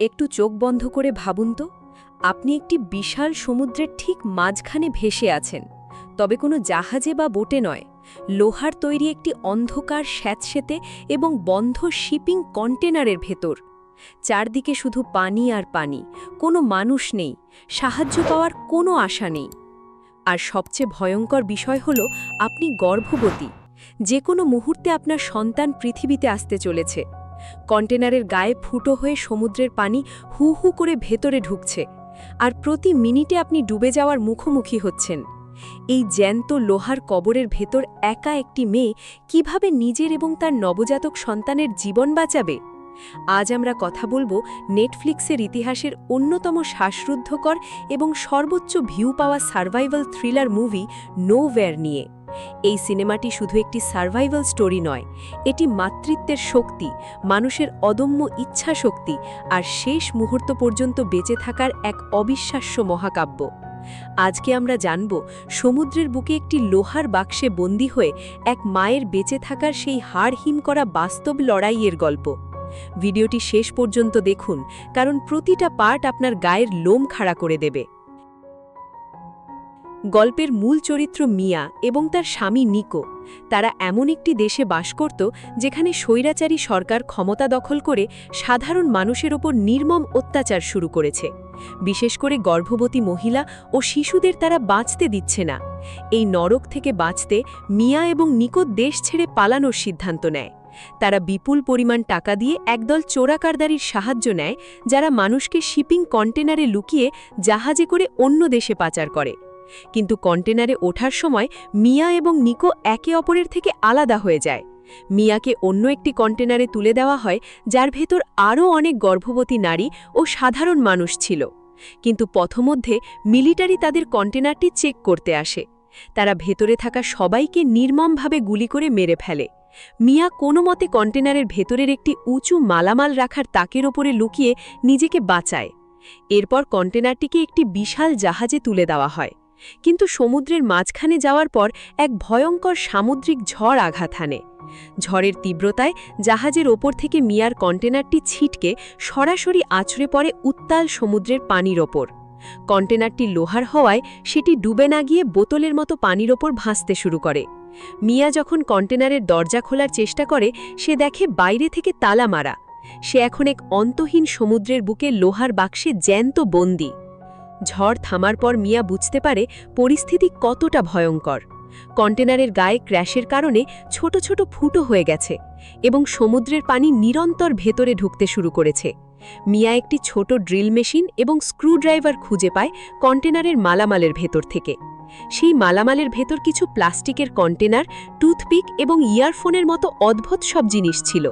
একটু চোখ বন্ধ করে ভাবুন তো, আপনি একটি বিশাল সমুদ্রের ঠিক মাঝখানে ভেসে আছেন, তবে কোনো জাহাজে বা বোটে নয়, লোহার তৈরি একটি অন্ধকার স্যাঁতসেঁতে এবং বন্ধ শিপিং কন্টেনারের ভেতর। চারদিকে শুধু পানি আর পানি, কোনো মানুষ নেই, সাহায্য পাওয়ার কোনো আশা নেই। আর সবচেয়ে ভয়ঙ্কর বিষয় হল আপনি গর্ভবতী। যে কোনো মুহূর্তে আপনার সন্তান পৃথিবীতে আসতে চলেছে। কন্টেনারের গায়ে ফুটো হয়ে সমুদ্রের পানি হু হু করে ভেতরে ঢুকছে, আর প্রতি মিনিটে আপনি ডুবে যাওয়ার মুখোমুখি হচ্ছেন। এই জ্যান্ত লোহার কবরের ভেতর একা একটি মেয়ে কিভাবে নিজের এবং তার নবজাতক সন্তানের জীবন বাঁচাবে? আজ আমরা কথা বলবো নেটফ্লিক্সের ইতিহাসের অন্যতম শ্বাসরুদ্ধকর এবং সর্বোচ্চ ভিউ পাওয়া সার্ভাইভাল থ্রিলার মুভি নোওয়্যার নিয়ে। এই সিনেমাটি শুধু একটি সার্ভাইভাল স্টোরি নয়, এটি মাতৃত্বের শক্তি, মানুষের অদম্য ইচ্ছা শক্তি আর শেষ মুহূর্ত পর্যন্ত বেঁচে থাকার এক অবিশ্বাস্য মহাকাব্য। আজকে আমরা জানব সমুদ্রের বুকে একটি লোহার বাক্সে বন্দী হয়ে এক মায়ের বেঁচে থাকার সেই হাড় হিম করা বাস্তব লড়াইয়ের গল্প। ভিডিওটি শেষ পর্যন্ত দেখুন, কারণ প্রতিটা পার্ট আপনার গায়ের লোম খাড়া করে দেবে। গল্পের মূল চরিত্র মিয়া এবং তার স্বামী নিকো। তারা এমন একটি দেশে বাস করত যেখানে স্বৈরাচারী সরকার ক্ষমতা দখল করে সাধারণ মানুষের ওপর নির্মম অত্যাচার শুরু করেছে। বিশেষ করে গর্ভবতী মহিলা ও শিশুদের তারা বাঁচতে দিচ্ছে না। এই নরক থেকে বাঁচতে মিয়া এবং নিকো দেশ ছেড়ে পালানোর সিদ্ধান্ত নেয়। তারা বিপুল পরিমাণ টাকা দিয়ে একদল চোরাকারদারির সাহায্য নেয়, যারা মানুষকে শিপিং কন্টেনারে লুকিয়ে জাহাজে করে অন্য দেশে পাচার করে। কিন্তু কন্টেনারে ওঠার সময় মিয়া এবং নিকো একে অপরের থেকে আলাদা হয়ে যায়। মিয়াকে অন্য একটি কন্টেনারে তুলে দেওয়া হয়, যার ভেতর আরও অনেক গর্ভবতী নারী ও সাধারণ মানুষ ছিল। কিন্তু পথমধ্যে মিলিটারি তাদের কন্টেনারটি চেক করতে আসে। তারা ভেতরে থাকা সবাইকে নির্মমভাবে গুলি করে মেরে ফেলে। মিয়া কোনো মতে কন্টেনারের ভেতরের একটি উঁচু মালামাল রাখার তাকের ওপরে লুকিয়ে নিজেকে বাঁচায়। এরপর কন্টেনারটিকে একটি বিশাল জাহাজে তুলে দেওয়া হয়। কিন্তু সমুদ্রের মাঝখানে যাওয়ার পর এক ভয়ঙ্কর সামুদ্রিক ঝড় আঘাত হানে। ঝড়ের তীব্রতায় জাহাজের ওপর থেকে মিয়ার কন্টেনারটি ছিটকে সরাসরি আছড়ে পড়ে উত্তাল সমুদ্রের পানির ওপর। কন্টেনারটি লোহার হওয়ায় সেটি ডুবে না গিয়ে বোতলের মতো পানির ওপর ভাসতে শুরু করে। মিয়া যখন কন্টেনারের দরজা খোলার চেষ্টা করে, সে দেখে বাইরে থেকে তালা মারা। সে এখন এক অন্তহীন সমুদ্রের বুকে লোহার বাক্সে জ্যান্ত বন্দী। ঝড় থামার পর মিয়া বুঝতে পারে পরিস্থিতি কতটা ভয়ঙ্কর। কন্টেনারের গায়ে ক্র্যাশের কারণে ছোট ছোট ফুটো হয়ে গেছে এবং সমুদ্রের পানি নিরন্তর ভেতরে ঢুকতে শুরু করেছে। মিয়া একটি ছোট ড্রিল মেশিন এবং স্ক্রুড্রাইভার খুঁজে পায় কন্টেনারের মালামালের ভেতর থেকে। সেই মালামালের ভেতর কিছু প্লাস্টিকের কন্টেনার, টুথপিক এবং ইয়ারফোনের মতো অদ্ভুত সব জিনিস ছিল,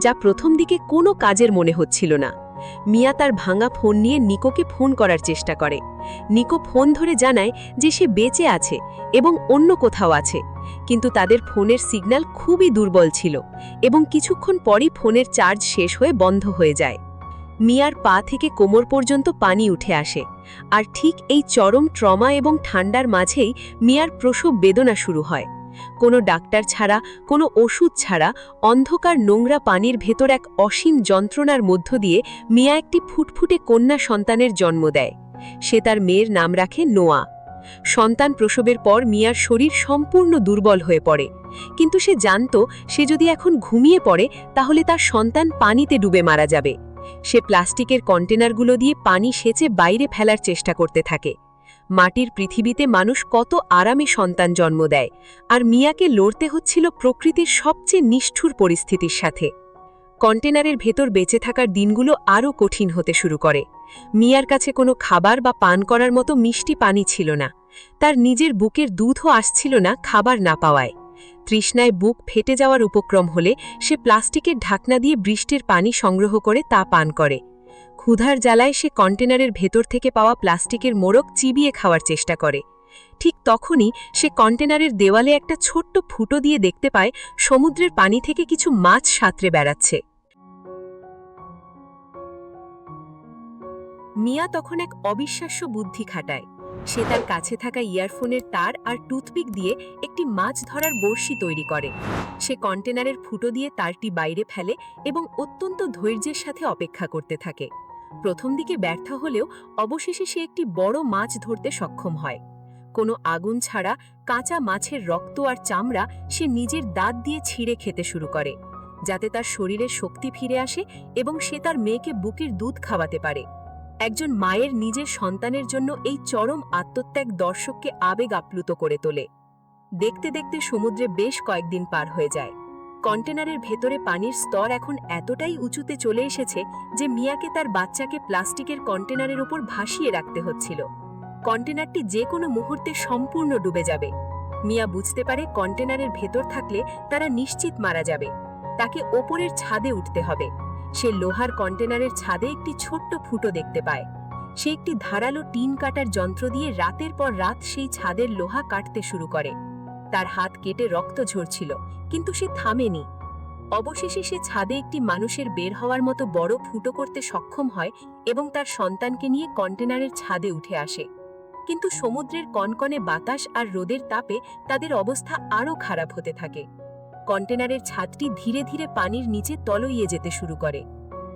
যা প্রথম দিকে কোনো কাজের মনে হচ্ছিল না। মিয়া তার ভাঙা ফোন নিয়ে নিকোকে ফোন করার চেষ্টা করে। নিকো ফোন ধরে জানায় যে সে বেঁচে আছে এবং অন্য কোথাও আছে, কিন্তু তাদের ফোনের সিগন্যাল খুবই দুর্বল ছিল এবং কিছুক্ষণ পরই ফোনের চার্জ শেষ হয়ে বন্ধ হয়ে যায়। মিয়ার পা থেকে কোমর পর্যন্ত পানি উঠে আসে, আর ঠিক এই চরম ট্রমা এবং ঠান্ডার মাঝেই মিয়ার প্রসব বেদনা শুরু হয়। কোনো ডাক্তার ছাড়া, কোনো ওষুধ ছাড়া অন্ধকার নোংরা পানির ভেতর এক অসীম যন্ত্রণার মধ্য দিয়ে মিয়া একটি ফুটফুটে কন্যা সন্তানের জন্ম দেয়। সে তার মেয়ের নাম রাখে নোয়া। সন্তান প্রসবের পর মিয়ার শরীর সম্পূর্ণ দুর্বল হয়ে পড়ে, কিন্তু সে জানত সে যদি এখন ঘুমিয়ে পড়ে তাহলে তার সন্তান পানিতে ডুবে মারা যাবে। সে প্লাস্টিকের কন্টেনারগুলো দিয়ে পানি সেচে বাইরে ফেলার চেষ্টা করতে থাকে। মাটির পৃথিবীতে মানুষ কত আরামে সন্তান জন্ম দেয়, আর মিয়াকে লড়তে হচ্ছিল প্রকৃতির সবচেয়ে নিষ্ঠুর পরিস্থিতির সাথে। কন্টেনারের ভেতর বেঁচে থাকার দিনগুলো আরও কঠিন হতে শুরু করে। মিয়ার কাছে কোনো খাবার বা পান করার মতো মিষ্টি পানি ছিল না। তার নিজের বুকের দুধও আসছিল না খাবার না পাওয়ায়। তৃষ্ণায় বুক ফেটে যাওয়ার উপক্রম হলে সে প্লাস্টিকের ঢাকনা দিয়ে বৃষ্টির পানি সংগ্রহ করে তা পান করে। ক্ষুধার জ্বালায় সে কন্টেনারের ভেতর থেকে পাওয়া প্লাস্টিকের মোড়ক চিবিয়ে খাওয়ার চেষ্টা করে। ঠিক তখনই সে কন্টেনারের দেওয়ালে একটা ছোট্ট ফুটো দিয়ে দেখতে পায় সমুদ্রের পানি থেকে কিছু মাছ সাঁতরে বেড়াচ্ছে। মিয়া তখন এক অবিশ্বাস্য বুদ্ধি খাটায়। সে তার কাছে থাকা ইয়ারফোনের তার আর টুথপিক দিয়ে একটি মাছ ধরার বড়শি তৈরি করে। সে কন্টেনারের ফুটো দিয়ে তারটি বাইরে ফেলে এবং অত্যন্ত ধৈর্যের সাথে অপেক্ষা করতে থাকে। প্রথম দিকে ব্যর্থ হলেও অবশেষে সে একটি বড় মাছ ধরতে সক্ষম হয়। কোনো আগুন ছাড়া কাঁচা মাছের রক্ত আর চামড়া সে নিজের দাঁত দিয়ে ছিঁড়ে খেতে শুরু করে, যাতে তার শরীরে শক্তি ফিরে আসে এবং সে তার মেয়েকে বুকের দুধ খাওয়াতে পারে। একজন মায়ের নিজের সন্তানের জন্য এই চরম আত্মত্যাগ দর্শককে আবেগ আপ্লুত করে তোলে। দেখতে দেখতে সমুদ্রে বেশ কয়েকদিন পার হয়ে যায়। কন্টেনারের ভেতরে পানির স্তর এখন এতটাই উঁচুতে চলে এসেছে যে মিয়াকে তার বাচ্চাকে প্লাস্টিকের কন্টেনারের ওপর ভাসিয়ে রাখতে হচ্ছিল। কন্টেনারটি যে কোনো মুহূর্তে সম্পূর্ণ ডুবে যাবে। মিয়া বুঝতে পারে কন্টেনারের ভেতর থাকলে তারা নিশ্চিত মারা যাবে। তাকে ওপরের ছাদে উঠতে হবে। সে লোহার কন্টেনারের ছাদে একটি ছোট্ট ফুটো দেখতে পায়। সে একটি ধারালো টিন কাটার যন্ত্র দিয়ে রাতের পর রাত সেই ছাদের লোহা কাটতে শুরু করে। তার হাত কেটে রক্ত ঝরছিল, কিন্তু সে থামেনি। অবশেষে সে ছাদে একটি মানুষের বের হওয়ার মতো বড় ফুটো করতে সক্ষম হয় এবং তার সন্তানকে নিয়ে কন্টেনারের ছাদে উঠে আসে। কিন্তু সমুদ্রের কনকনে বাতাস আর রোদের তাপে তাদের অবস্থা আরও খারাপ হতে থাকে। কন্টেনারের ছাদটি ধীরে ধীরে পানির নিচে তলিয়ে যেতে শুরু করে।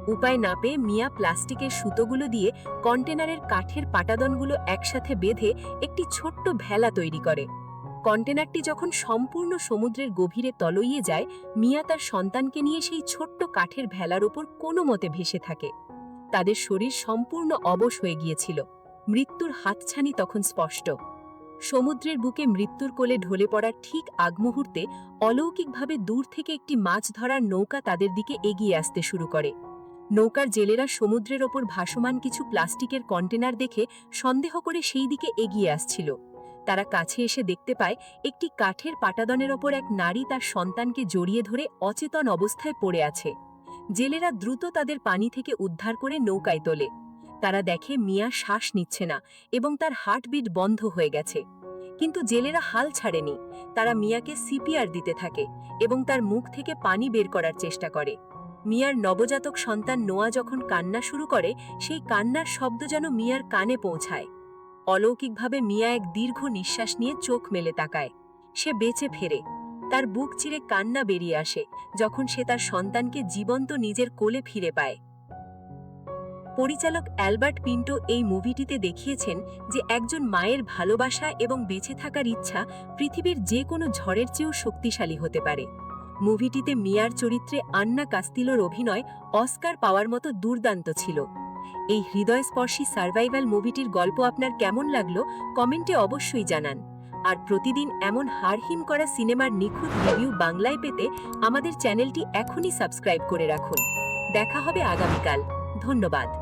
উপায় না পেয়ে মিয়া প্লাস্টিকের সুতোগুলো দিয়ে কন্টেনারের কাঠের পাটাদনগুলো একসাথে বেঁধে একটি ছোট্ট ভেলা তৈরি করে। কন্টেনারটি যখন সম্পূর্ণ সমুদ্রের গভীরে তলিয়ে যায়, মিয়া তার সন্তানকে নিয়ে সেই ছোট্ট কাঠের ভেলার ওপর কোনো মতে ভেসে থাকে। তাদের শরীর সম্পূর্ণ অবশ হয়ে গিয়েছিল। মৃত্যুর হাতছানি তখন স্পষ্ট। সমুদ্রের বুকে মৃত্যুর কোলে ঢলে পড়ার ঠিক আগ মুহূর্তে অলৌকিকভাবে দূর থেকে একটি মাছ ধরার নৌকা তাদের দিকে এগিয়ে আসতে শুরু করে। নৌকার জেলেরা সমুদ্রের ওপর ভাসমান কিছু প্লাস্টিকের কন্টেনার দেখে সন্দেহ করে সেই দিকে এগিয়ে আসছিল। তারা কাছে এসে দেখতে পায় একটি কাঠের পাটাদনের ওপর এক নারী তার সন্তানকে জড়িয়ে ধরে অচেতন অবস্থায় পড়ে আছে। জেলেরা দ্রুত তাদের পানি থেকে উদ্ধার করে নৌকায় তোলে। তারা দেখে মিয়া শ্বাস নিচ্ছে না এবং তার হার্টবিট বন্ধ হয়ে গেছে। কিন্তু জেলেরা হাল ছাড়েনি। তারা মিয়াকে সিপিআর দিতে থাকে এবং তার মুখ থেকে পানি বের করার চেষ্টা করে। মিয়ার নবজাতক সন্তান নোয়া যখন কান্না শুরু করে, সেই কান্নার শব্দ যেন মিয়ার কানে পৌঁছায়। অলৌকিকভাবে মিয়া এক দীর্ঘ নিঃশ্বাস নিয়ে চোখ মেলে তাকায়। সে বেঁচে ফেরে। তার বুক চিরে কান্না বেরিয়ে আসে যখন সে তার সন্তানকে জীবন্ত নিজের কোলে ফিরে পায়। পরিচালক অ্যালবার্ট পিন্টো এই মুভিটিতে দেখিয়েছেন যে একজন মায়ের ভালোবাসা এবং বেঁচে থাকার ইচ্ছা পৃথিবীর যে কোনো ঝড়ের চেয়েও শক্তিশালী হতে পারে। মুভিটিতে মিয়ার চরিত্রে আন্না কাস্তিলোর অভিনয় অস্কার পাওয়ার মতো দুর্দান্ত ছিল। এই হৃদয়স্পর্শী সার্ভাইভাল মুভিটির গল্প আপনার কেমন লাগলো কমেন্টে অবশ্যই জানান। আর প্রতিদিন এমন হাড়হিম করা সিনেমার নিখুঁত রিভিউ বাংলায় পেতে আমাদের চ্যানেলটি এখনই সাবস্ক্রাইব করে রাখুন। দেখা হবে আগামীকাল। ধন্যবাদ।